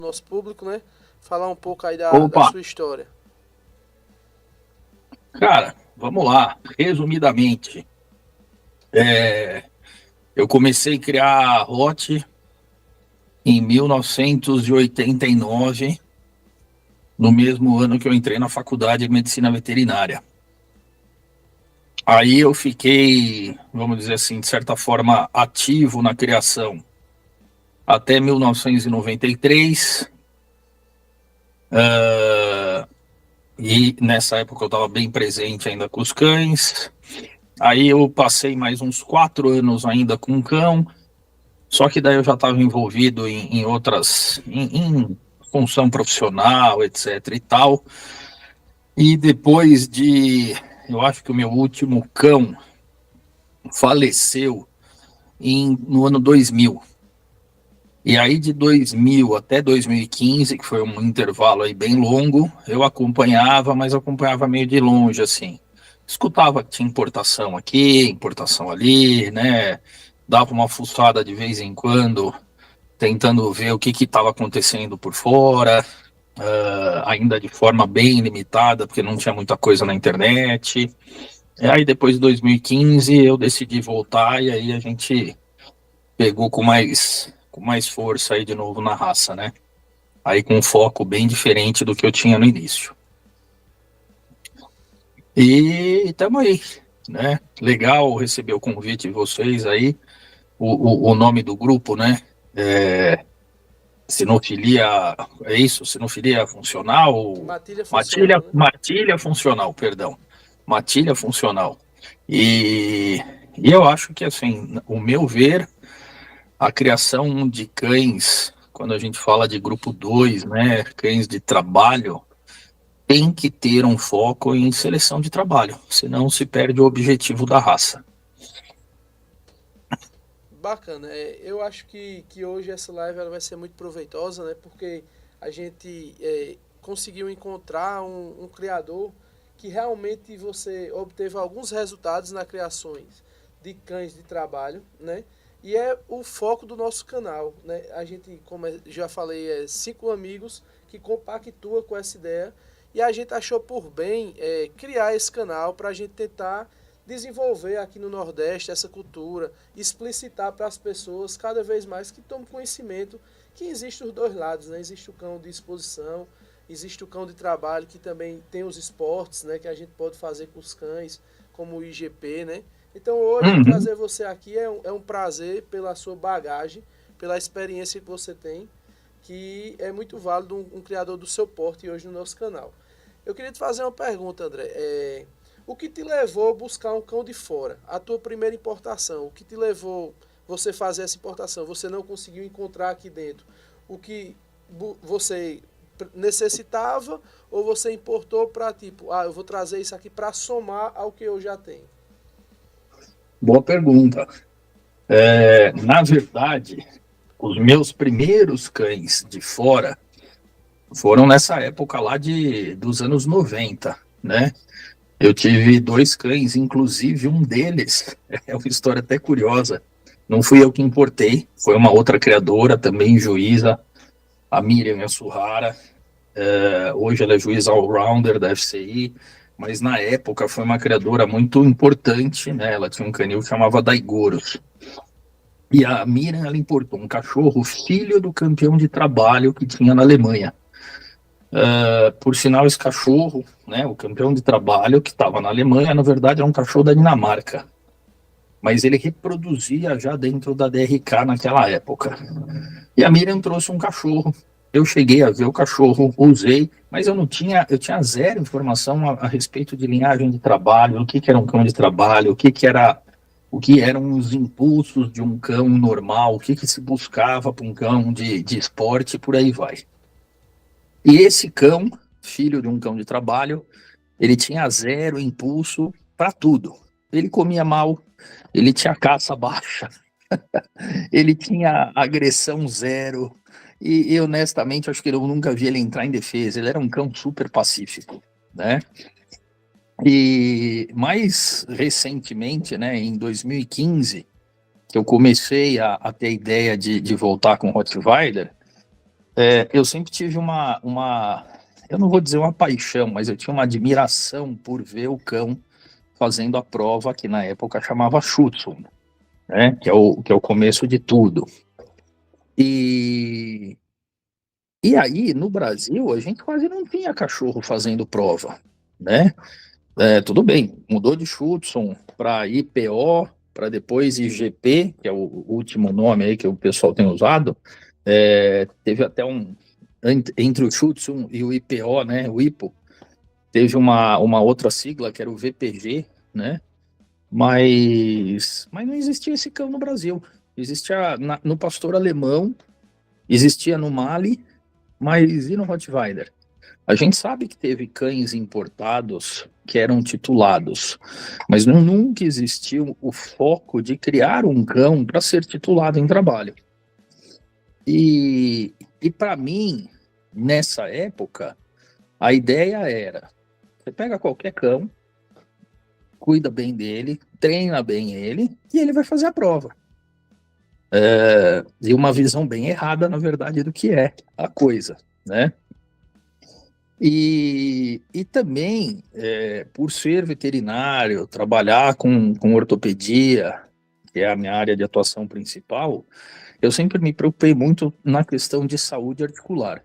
nosso público, né? Falar um pouco aí da Opa, sua história. cara, vamos lá. Resumidamente, é, eu comecei a criar a Hot em 1989, no mesmo ano que eu entrei na faculdade de medicina veterinária. Aí eu fiquei, vamos dizer assim, de certa forma, ativo na criação até 1993. E nessa época eu estava bem presente ainda com os cães. Aí eu passei mais uns 4 anos ainda com cão. Só que daí eu já estava envolvido em outras, em função profissional, etc e tal. E depois eu acho que o meu último cão faleceu no ano 2000. E aí de 2000 até 2015, que foi um intervalo aí bem longo, eu acompanhava, mas acompanhava meio de longe, assim. Escutava que tinha importação aqui, importação ali, né? Dava uma fuçada de vez em quando tentando ver o que estava acontecendo por fora, ainda de forma bem limitada, porque não tinha muita coisa na internet. E aí depois de 2015 eu decidi voltar e aí a gente pegou com mais força aí de novo na raça, né? Aí com um foco bem diferente do que eu tinha no início. E estamos aí, né? Legal receber o convite de vocês aí. O nome do grupo, né? É, Sinofilia, é isso? Sinofilia funcional? Matilha Matilha, funcional, né? matilha funcional, perdão. Matilha funcional. E, e eu acho que, assim, o meu ver, a criação de cães, quando a gente fala de grupo 2, né, cães de trabalho, tem que ter um foco em seleção de trabalho, senão se perde o objetivo da raça. Bacana. Eu acho que hoje essa live ela vai ser muito proveitosa, né? Porque a gente conseguiu encontrar um criador que realmente você obteve alguns resultados na criações de cães de trabalho, né? E é o foco do nosso canal, né? A gente, como já falei, é 5 amigos que compactua com essa ideia e a gente achou por bem criar esse canal para a gente tentar desenvolver aqui no Nordeste essa cultura, explicitar para as pessoas cada vez mais que tomem conhecimento que existe os dois lados, né? Existe o cão de exposição, existe o cão de trabalho, que também tem os esportes, né? Que a gente pode fazer com os cães, como o IGP, né? Então hoje Uhum. trazer você aqui é um prazer pela sua bagagem, pela experiência que você tem, que é muito válido um criador do seu porte hoje no nosso canal. Eu queria te fazer uma pergunta, André. O que te levou a buscar um cão de fora? A tua primeira importação, o que te levou você fazer essa importação? Você não conseguiu encontrar aqui dentro o que você necessitava ou você importou para tipo, eu vou trazer isso aqui para somar ao que eu já tenho? Boa pergunta. Na verdade, os meus primeiros cães de fora foram nessa época lá dos anos 90, né? Eu tive dois cães, inclusive um deles é uma história até curiosa. Não fui eu que importei, foi uma outra criadora, também juíza, a Miriam Yasuhara. Hoje ela é juíza all-rounder da FCI, mas na época foi uma criadora muito importante, né? Ela tinha um canil que chamava Daigoro. E a Miriam, ela importou um cachorro, filho do campeão de trabalho que tinha na Alemanha. Por sinal, esse cachorro, né, o campeão de trabalho que estava na Alemanha, na verdade era um cachorro da Dinamarca, mas ele reproduzia já dentro da DRK naquela época. E a Miriam trouxe um cachorro. Eu cheguei a ver o cachorro, usei, mas eu tinha zero informação a respeito de linhagem de trabalho, o que, que era um cão de trabalho, o que eram os impulsos de um cão normal, o que, que se buscava para um cão de esporte, por aí vai. E esse cão, filho de um cão de trabalho, ele tinha zero impulso para tudo. Ele comia mal, ele tinha caça baixa, ele tinha agressão zero. E honestamente, acho que eu nunca vi ele entrar em defesa. Ele era um cão super pacífico, né? E mais recentemente, né, em 2015, que eu comecei a ter a ideia de voltar com o Rottweiler, Eu sempre tive eu não vou dizer uma paixão, mas eu tinha uma admiração por ver o cão fazendo a prova que na época chamava Schutzhund, né? Que é o começo de tudo. E, e aí, no Brasil, a gente quase não tinha cachorro fazendo prova, né? Tudo bem, mudou de Schutzhund para IPO, para depois IGP, que é o último nome aí que o pessoal tem usado. Teve até entre o Schutzhund e o IPO, né, o IPO, teve uma outra sigla que era o VPG, né? Mas não existia esse cão no Brasil. Existia no pastor alemão, existia no Mali, mas e no Rottweiler? A gente sabe que teve cães importados que eram titulados, mas nunca existiu o foco de criar um cão para ser titulado em trabalho. E para mim, nessa época, a ideia era: você pega qualquer cão, cuida bem dele, treina bem ele, e ele vai fazer a prova. E uma visão bem errada, na verdade, do que é a coisa, né? E também, por ser veterinário, trabalhar com ortopedia, que é a minha área de atuação principal, eu sempre me preocupei muito na questão de saúde articular,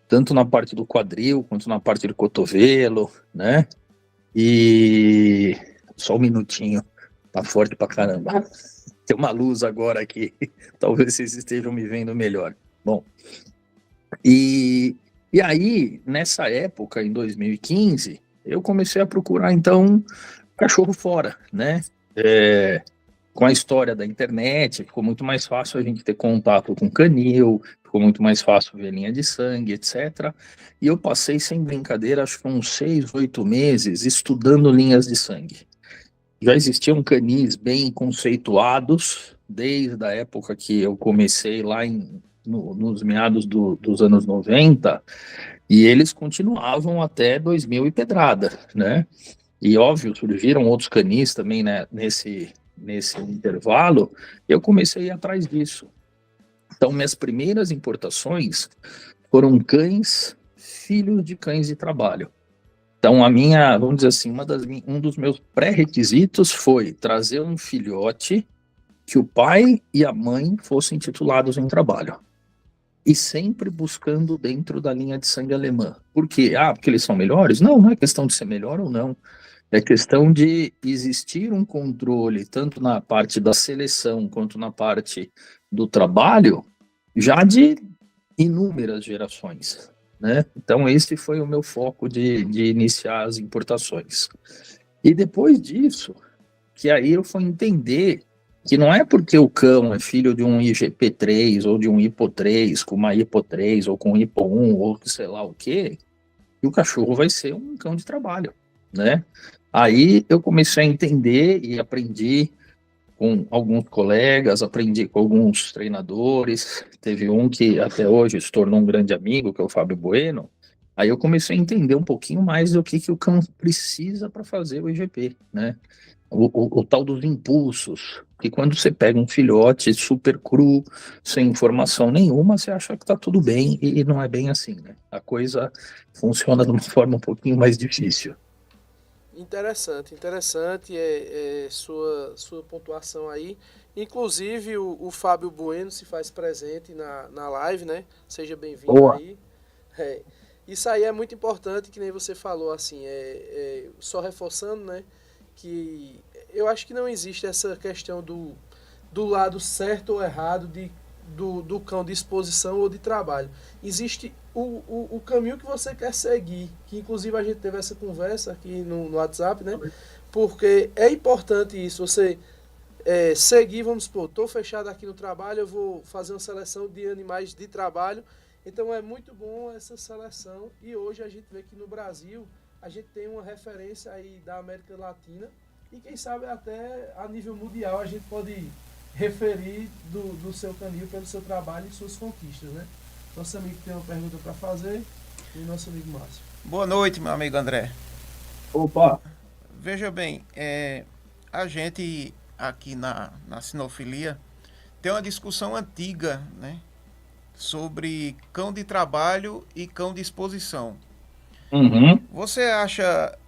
tanto na parte do quadril, quanto na parte do cotovelo, né? E só um minutinho, tá forte pra caramba. Tem uma luz agora aqui, talvez vocês estejam me vendo melhor. Bom, e aí, nessa época, em 2015, eu comecei a procurar, então, cachorro fora, né? Com a história da internet, ficou muito mais fácil a gente ter contato com canil, ficou muito mais fácil ver linha de sangue, etc. E eu passei, sem brincadeira, acho que uns 6, 8 meses estudando linhas de sangue. Já existiam canis bem conceituados, desde a época que eu comecei lá nos meados dos anos 90, e eles continuavam até 2000 e pedrada, né? E óbvio, surgiram outros canis também, né, nesse intervalo, eu comecei a ir atrás disso. Então, minhas primeiras importações foram cães, filhos de cães de trabalho. Então, vamos dizer assim, um dos meus pré-requisitos foi trazer um filhote que o pai e a mãe fossem titulados em trabalho. E sempre buscando dentro da linha de sangue alemã. Por quê? Porque eles são melhores? Não, não é questão de ser melhor ou não. É questão de existir um controle, tanto na parte da seleção quanto na parte do trabalho, já de inúmeras gerações, né? Então, esse foi o meu foco de iniciar as importações. E depois disso, que aí eu fui entender que não é porque o cão é filho de um IGP3 ou de um IPO3, com uma IPO3 ou com um IPO1 ou sei lá o quê, que o cachorro vai ser um cão de trabalho, né? Aí eu comecei a entender e aprendi com alguns colegas, aprendi com alguns treinadores. Teve um que até hoje se tornou um grande amigo, que é o Fábio Bueno. Aí eu comecei a entender um pouquinho mais do que o cão precisa para fazer o IGP, né? O tal dos impulsos, que quando você pega um filhote super cru, sem informação nenhuma, você acha que está tudo bem e não é bem assim, né? A coisa funciona de uma forma um pouquinho mais difícil. Interessante sua pontuação aí. Inclusive o Fábio Bueno se faz presente na live, né? Seja bem-vindo Boa. aí. Isso aí é muito importante, que nem você falou, assim, só reforçando, né? Que eu acho que não existe essa questão do lado certo ou errado do cão de exposição ou de trabalho. Existe o caminho que você quer seguir, que inclusive a gente teve essa conversa aqui no WhatsApp, né? Porque é importante isso, você seguir, vamos supor, estou fechado aqui no trabalho, eu vou fazer uma seleção de animais de trabalho, então é muito bom essa seleção, e hoje a gente vê que no Brasil a gente tem uma referência aí da América Latina, e quem sabe até a nível mundial a gente pode referir do seu canil pelo seu trabalho e suas conquistas, né? Nosso amigo tem uma pergunta para fazer, e nosso amigo Márcio. Boa noite, meu amigo André. Opa! Veja bem, a gente aqui na Sinofilia tem uma discussão antiga, né? sobre cão de trabalho e cão de exposição. Uhum. Você acha,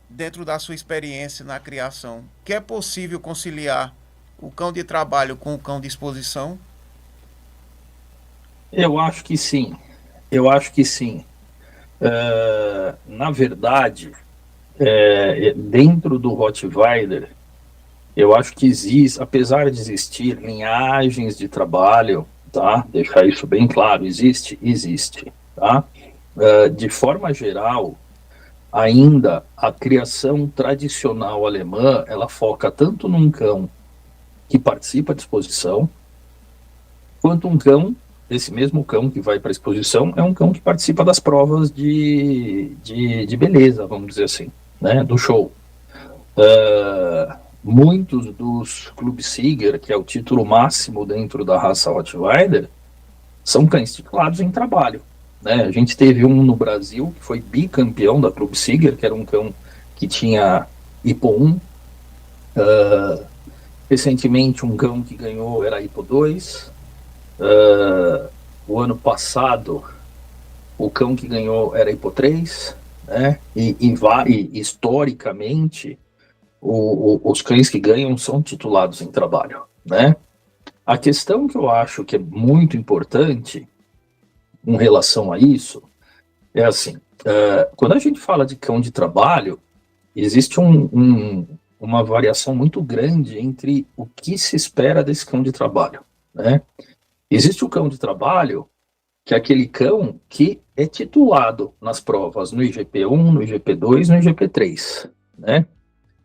dentro da sua experiência na criação, que é possível conciliar o cão de trabalho com o cão de exposição? Eu acho que sim. Eu acho que sim. Na verdade, dentro do Rottweiler, eu acho que existe, apesar de existir linhagens de trabalho, tá? Deixar isso bem claro, existe, tá? De forma geral, ainda a criação tradicional alemã, ela foca tanto num cão que participa de exposição, quanto um cão, esse mesmo cão que vai para a exposição, é um cão que participa das provas de beleza, vamos dizer assim, né? Do show. Muitos dos Clubsieger, que é o título máximo dentro da raça Rottweiler, são cães titulados em trabalho. Né? A gente teve um no Brasil que foi bicampeão da Clubsieger, que era um cão que tinha Hipo 1. Recentemente, um cão que ganhou era Hipo 2. O ano passado, o cão que ganhou era Hipo 3. Né? E historicamente, os cães que ganham são titulados em trabalho, né? A questão que eu acho que é muito importante com relação a isso é assim, quando a gente fala de cão de trabalho, existe uma variação muito grande entre o que se espera desse cão de trabalho, né? Existe o cão de trabalho, que é aquele cão que é titulado nas provas no IGP-1, no IGP-2, no IGP-3, né?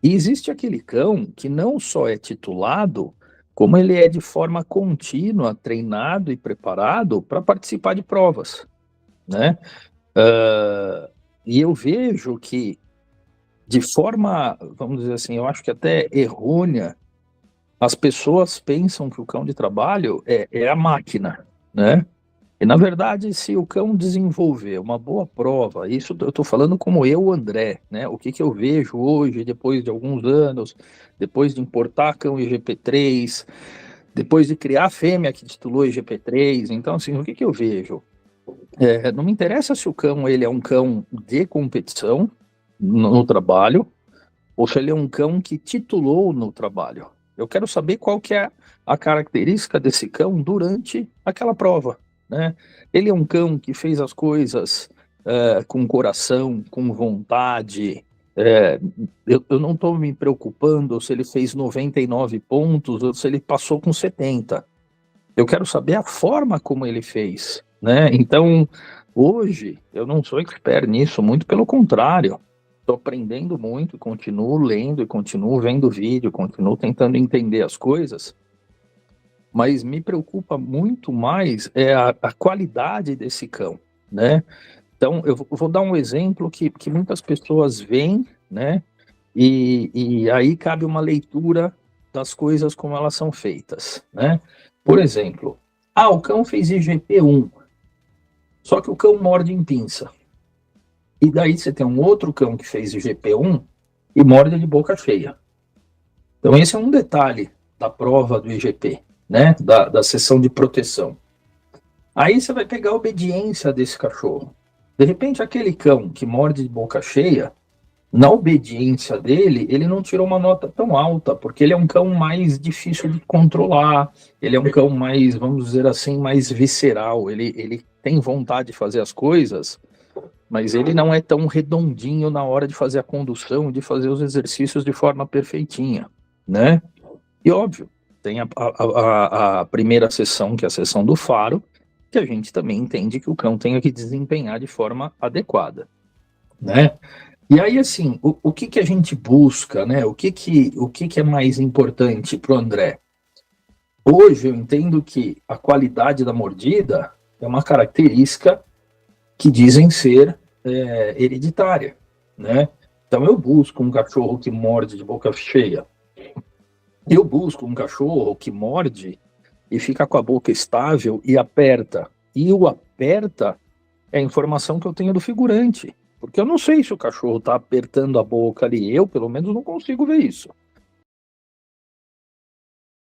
E existe aquele cão que não só é titulado, como ele é de forma contínua, treinado e preparado para participar de provas, né? E eu vejo que, de forma, vamos dizer assim, eu acho que até errônea, as pessoas pensam que o cão de trabalho é a máquina, né? E, na verdade, se o cão desenvolver uma boa prova, isso eu estou falando como eu, André, né? O que eu vejo hoje, depois de alguns anos, depois de importar cão IGP-3, depois de criar a fêmea que titulou IGP-3, então, assim, o que eu vejo? Não me interessa se o cão ele é um cão de competição no trabalho, ou se ele é um cão que titulou no trabalho. Eu quero saber qual que é a característica desse cão durante aquela prova, né? Ele é um cão que fez as coisas com coração, com vontade. Eu não estou me preocupando se ele fez 99 pontos ou se ele passou com 70. Eu quero saber a forma como ele fez, né? Então, hoje, eu não sou expert nisso, muito pelo contrário. Estou aprendendo muito, continuo lendo e continuo vendo vídeo, continuo tentando entender as coisas, mas me preocupa muito mais a qualidade desse cão, né? Então, eu vou dar um exemplo que muitas pessoas veem, né? E aí cabe uma leitura das coisas como elas são feitas, né? Por exemplo, o cão fez IGP-1, só que o cão morde em pinça. E daí você tem um outro cão que fez IGP-1 e morde de boca cheia. Então esse é um detalhe da prova do IGP, né? Da sessão de proteção. Aí você vai pegar a obediência desse cachorro. De repente, aquele cão que morde de boca cheia, na obediência dele, ele não tirou uma nota tão alta, porque ele é um cão mais difícil de controlar, ele é um cão mais, vamos dizer assim, mais visceral, ele tem vontade de fazer as coisas, mas ele não é tão redondinho na hora de fazer a condução, de fazer os exercícios de forma perfeitinha, né? E óbvio, tem a primeira sessão, que é a sessão do faro, que a gente também entende que o cão tenha que desempenhar de forma adequada, né? E aí, assim, o que a gente busca, né? O que é mais importante para o André? Hoje eu entendo que a qualidade da mordida é uma característica que dizem ser hereditária, né? Então eu busco um cachorro que morde de boca cheia. Eu busco um cachorro que morde e fica com a boca estável e aperta. E o aperta é a informação que eu tenho do figurante. Porque eu não sei se o cachorro está apertando a boca ali. Eu, pelo menos, não consigo ver isso.